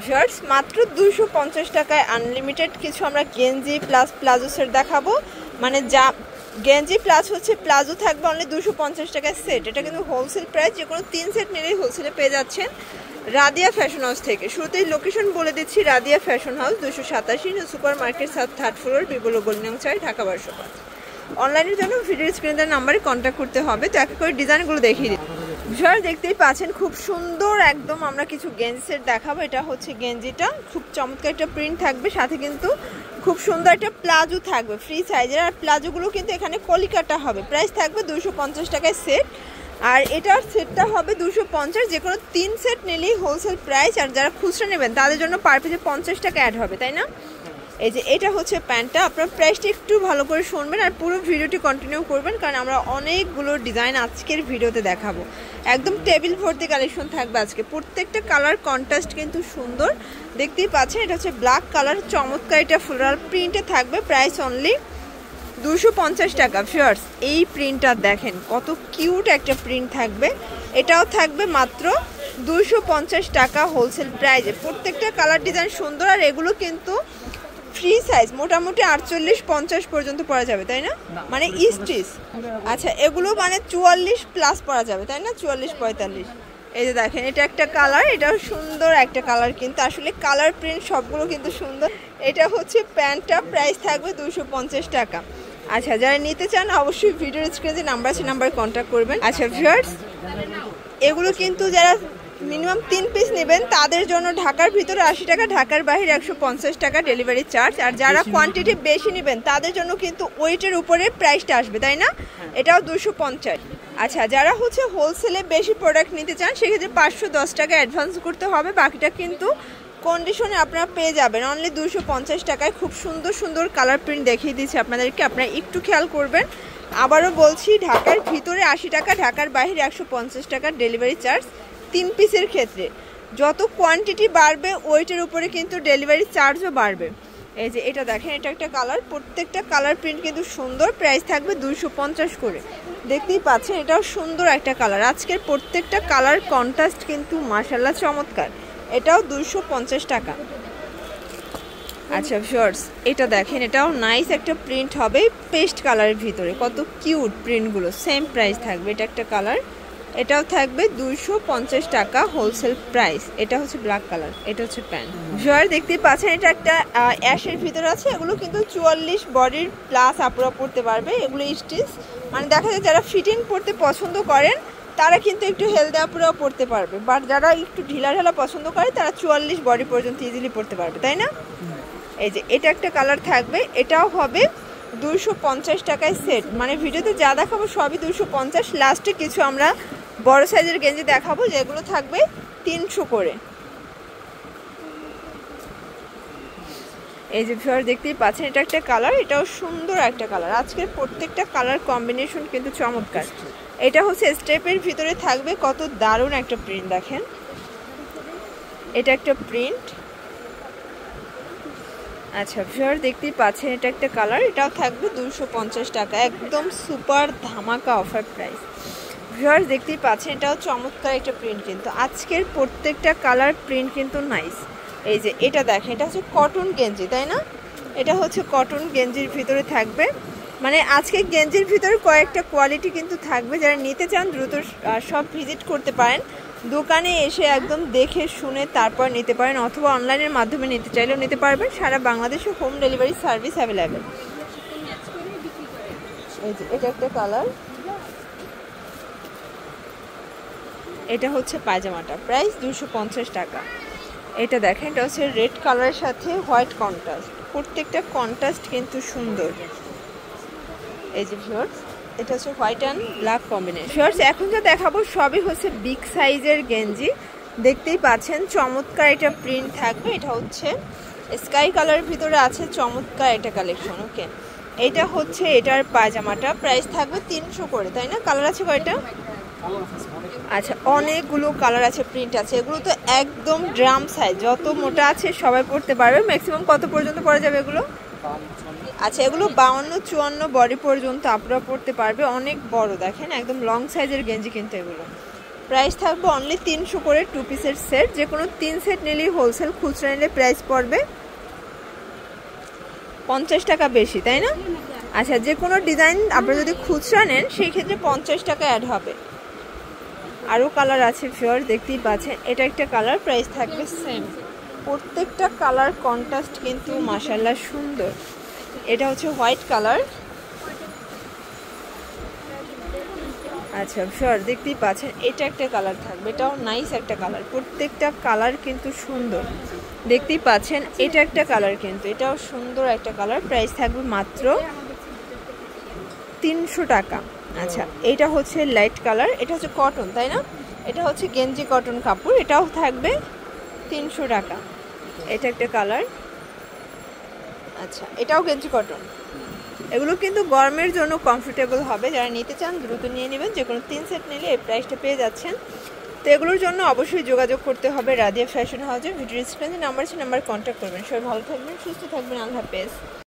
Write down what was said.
Viewers মাত্র 250 টাকায় unlimited কিছু আমরা গেঞ্জি প্লাস প্লাজো সেট দেখাবো। মানে যা গেঞ্জি প্লাস হচ্ছে প্লাজো থাকবে অনলি 250 টাকায় সেট। এটা কিন্তু হোলসেল প্রাইস, যে কোনো 3 সেট নিলেই হোলসেলে পেয়ে যাচ্ছেন রাদিয়া ফ্যাশন হাউস থেকে। শুরুতেই লোকেশন বলে দিচ্ছি, Radia fashion house 287 new super market south 3rd floor, Bipul golden 4 Dhaka 1205। অনলাইনের জন্য ভিডিও স্ক্রিনের নাম্বারে কন্ট্যাক্ট করতে হবে। তো এক করে ডিজাইনগুলো দেখিয়ে দিই। ভিউয়ার দেখতেই পাচ্ছেন খুব সুন্দর একদম আমরা কিছু গেঞ্জি সেট দেখাবো। এটা হচ্ছে গেঞ্জিটা, খুব চমৎকার একটা প্রিন্ট থাকবে, সাথে কিন্তু খুব সুন্দর একটা প্লাজো থাকবে ফ্রি সাইজের। আর প্লাজোগুলো কিন্তু এখানে কলিকাটা হবে। প্রাইস থাকবে 250 টাকায় সেট। আর এটার সেটটা হবে 250, যে কোনো 3 সেট নিলেই হোলসেল প্রাইস। আর যারা খুচরা নেবেন তাদের জন্য পার পিসে 50 টাকা অ্যাড হবে, তাই না? এই যে এটা হচ্ছে প্যান্টটা, আপনার প্রাইসটা একটু ভালো করে শুনবেন আর পুরো ভিডিওটি কন্টিনিউ করবেন, কারণ আমরা অনেকগুলো ডিজাইন আজকের ভিডিওতে দেখাবো। একদম টেবিল ভর্তি কালেকশন থাকবে আজকে। প্রত্যেকটা কালার কন্ট্রাস্ট কিন্তু সুন্দর, দেখতেই পাচ্ছেন। এটা হচ্ছে ব্ল্যাক কালার, চমৎকার এটা ফ্লোরাল প্রিন্টে থাকবে। প্রাইস অনলি 250 টাকা। ভিউয়ার্স এই প্রিন্টটা দেখেন কত কিউট একটা প্রিন্ট থাকবে। এটাও থাকবে মাত্র 250 টাকা হোলসেল প্রাইজে। প্রত্যেকটা কালার ডিজাইন সুন্দর, আর এগুলো কিন্তু ফ্রি সাইজ, মোটামুটি 48-50 পর্যন্ত পরা যাবে, তাই না? মানে স্টিচ। আচ্ছা এগুলো মানে 44 প্লাস পরা যাবে, তাই না? 44-45। এই যে দেখেন এটা একটা কালার, এটাও সুন্দর একটা কালার, কিন্তু আসলে কালার প্রিন্ট সবগুলো কিন্তু সুন্দর। এটা হচ্ছে প্যান্টটা, প্রাইস থাকবে 250 টাকা। আচ্ছা যারা নিতে চান অবশ্যই ভিডিওর স্ক্রিনে যে নাম্বার আছে নাম্বারে কন্ট্যাক্ট করবেন। আচ্ছা ভিউয়ার্স এগুলো কিন্তু যারা মিনিমাম 3 পিস নেবেন তাদের জন্য ঢাকার ভিতরে 80 টাকা, ঢাকার বাইরে 150 টাকা ডেলিভারি চার্জ। আর যারা কোয়ান্টিটি বেশি নেবেন তাদের জন্য কিন্তু ওয়েটের উপরে প্রাইসটা আসবে, তাই না? এটাও 250। আচ্ছা যারা হচ্ছে হোলসেলে বেশি প্রোডাক্ট নিতে চান সেক্ষেত্রে 510 টাকা অ্যাডভান্স করতে হবে, বাকিটা কিন্তু কন্ডিশনে আপনারা পেয়ে যাবেন অনলি 250 টাকায়। খুব সুন্দর সুন্দর কালার প্রিন্ট দেখিয়ে দিচ্ছি আপনাদেরকে, আপনারা একটু খেয়াল করবেন। আবারও বলছি ঢাকার ভিতরে 80 টাকা, ঢাকার বাইরে 150 টাকা ডেলিভারি চার্জ 3 পিসের ক্ষেত্রে। যত কোয়ান্টিটি বাড়বে ওয়েটের উপরে কিন্তু ডেলিভারি চার্জও বাড়বে। এই যে এটা দেখেন এটা একটা কালার, প্রত্যেকটা কালার প্রিন্ট কিন্তু সুন্দর। প্রাইস থাকবে 250 করে, দেখতেই পাচ্ছেন এটাও সুন্দর একটা কালার। আজকের প্রত্যেকটা কালার কন্ট্রাস্ট কিন্তু মাশাআল্লাহ চমৎকার। এটাও 250 টাকা। আচ্ছা ভিউয়ার্স এটা দেখেন এটাও নাইস একটা প্রিন্ট হবে পেস্ট কালারের ভিতরে, কত কিউট প্রিন্টগুলো। সেম প্রাইস থাকবে। এটা একটা কালার, এটাও থাকবে 250 টাকা হোলসেল প্রাইস। এটা হচ্ছে ব্ল্যাক কালার, এটা হচ্ছে প্যান্ট। ভিউয়ার দেখতেই পাচ্ছেন এটা একটা অ্যাশের ভিতরে আছে। এগুলো কিন্তু 44 বডির প্লাস আপুরা পড়তে পারবে। এগুলো স্টিচ, মানে দেখা যায় যারা ফিটিং পড়তে পছন্দ করেন তারা কিন্তু একটু হেলদি আপুরাও পড়তে পারবে, বাট যারা একটু ঢিলা ঢালা পছন্দ করে তারা 44 বডি পর্যন্ত ইজিলি পড়তে পারবে, তাই না? এই যে এটা একটা কালার থাকবে, এটাও হবে 250 টাকায় সেট। মানে ভিডিওতে যা দেখাবো সবই 250। লাস্টে কিছু আমরা বড় সাইজের গেঞ্জি দেখাবো যেগুলো থাকবে 300 করে। এই যে ভিউয়ার দেখতেই পাচ্ছেন এটা একটা কালার, এটাও সুন্দর একটা কালার। আজকের প্রত্যেকটা কালার কম্বিনেশন কিন্তু চমৎকার। এটা হচ্ছে স্টেপের ভিতরে থাকবে, কত দারুণ একটা প্রিন্ট দেখেন। এটা একটা প্রিন্ট। আচ্ছা ভিউয়ার দেখতেই পাচ্ছেন এটা একটা কালার, এটাও থাকবে 250 টাকা, একদম সুপার ধামাকা অফার প্রাইস। ভিউয়ার দেখতেই পাচ্ছেন এটাও চমৎকার একটা প্রিন্ট, কিন্তু আজকের প্রত্যেকটা কালার প্রিন্ট কিন্তু নাইস। এই যে এটা দেখেন এটা হচ্ছে কটন গেঞ্জি, তাই না? এটা হচ্ছে কটন গেঞ্জির ভিতরে থাকবে। মানে আজকে গেঞ্জির ভিতরে কয়েকটা কোয়ালিটি কিন্তু থাকবে। যারা নিতে চান দ্রুত সব ভিজিট করতে পারেন, দোকানে এসে একদম দেখে শুনে তারপর নিতে পারেন, অথবা অনলাইনের মাধ্যমে নিতে চাইলেও নিতে পারবেন। সারা বাংলাদেশে হোম ডেলিভারি সার্ভিস অ্যাভেলেবেল। এই যে এটা একটা কালার, এটা হচ্ছে পায়জামাটা, প্রাইস 250 টাকা। এটা দেখেন এটা হচ্ছে রেড কালারের সাথে হোয়াইট কন্ট্রাস্ট, প্রত্যেকটা কন্ট্রাস্ট কিন্তু সুন্দর। এই যে ভিউয়ার্স এটা হচ্ছে white and black combination. Viewers এখন যা দেখাবো সবই হচ্ছে বিগ সাইজের গেঞ্জি, দেখতেই পাচ্ছেন চমৎকার একটা প্রিন্ট থাকবে। এটা হচ্ছে স্কাই কালারের ভিতরে আছে চমৎকার একটা কালেকশন। ওকে এটা হচ্ছে এটার পায়জামাটা, প্রাইস থাকবে 300 করে, তাই না? কালার আছে কয়টা? আচ্ছা অনেকগুলো কালার আছে, প্রিন্ট আছে। এগুলো তো একদম ড্রাম সাইজ, যত মোটা আছে সবাই পড়তে পারবে। ম্যাক্সিমাম কত পর্যন্ত পরা যাবে এগুলো? আচ্ছা এগুলো 52-54 বডি পর্যন্ত আপনারা পড়তে পারবে, অনেক বড় দেখেন একদম লং সাইজের গেঞ্জি কিন্তু এগুলো। প্রাইস থাকবে অনলি 300 করে 2 পিসের সেট, যে কোনো 3 সেট নিলেই হোলসেল, খুচরা নিলে প্রাইস পড়বে 50 টাকা বেশি, তাই না? আচ্ছা, যে কোনো ডিজাইন আপনারা যদি খুচরা নেন সেই ক্ষেত্রে 50 টাকা অ্যাড হবে। আরও কালার আছে ফিওর, দেখতেই পাচ্ছেন। এটা একটা কালার, প্রাইস থাকবে সেম। প্রত্যেকটা কালার কন্ট্রাস্ট কিন্তু মাশাআল্লাহ সুন্দর। এটা হচ্ছে হোয়াইট কালার। আচ্ছা ফিওর, দেখতেই পাচ্ছেন। এটা একটা কালার থাকবে, এটাও নাইস একটা কালার। প্রত্যেকটা কালার কিন্তু সুন্দর, দেখতেই পাচ্ছেন। এটা একটা কালার, কিন্তু এটাও সুন্দর একটা কালার। প্রাইস থাকবে মাত্র 300 টাকা। আচ্ছা, এটা হচ্ছে লাইট কালার, এটা হচ্ছে কটন, তাই না? এটা হচ্ছে গেঞ্জি কটন কাপড়, এটাও থাকবে 300 টাকা। এটা একটা কালার। আচ্ছা, এটাও গেঞ্জি কটন। এগুলো কিন্তু গরমের জন্য কমফোর্টেবল হবে, যারা নিতে চান দ্রুত নিয়ে নেবেন। যে কোনো 3 সেট নিলে এই প্রাইসটা পেয়ে যাচ্ছেন। তো এগুলোর জন্য অবশ্যই যোগাযোগ করতে হবে রাদিয়া ফ্যাশন হাউসে। ভিডিও স্ক্রিনে নাম্বার আছে, নাম্বার কন্ট্যাক্ট করবেন। সবাই ভালো থাকবেন, সুস্থ থাকবেন, আল্লাহ হাফেজ।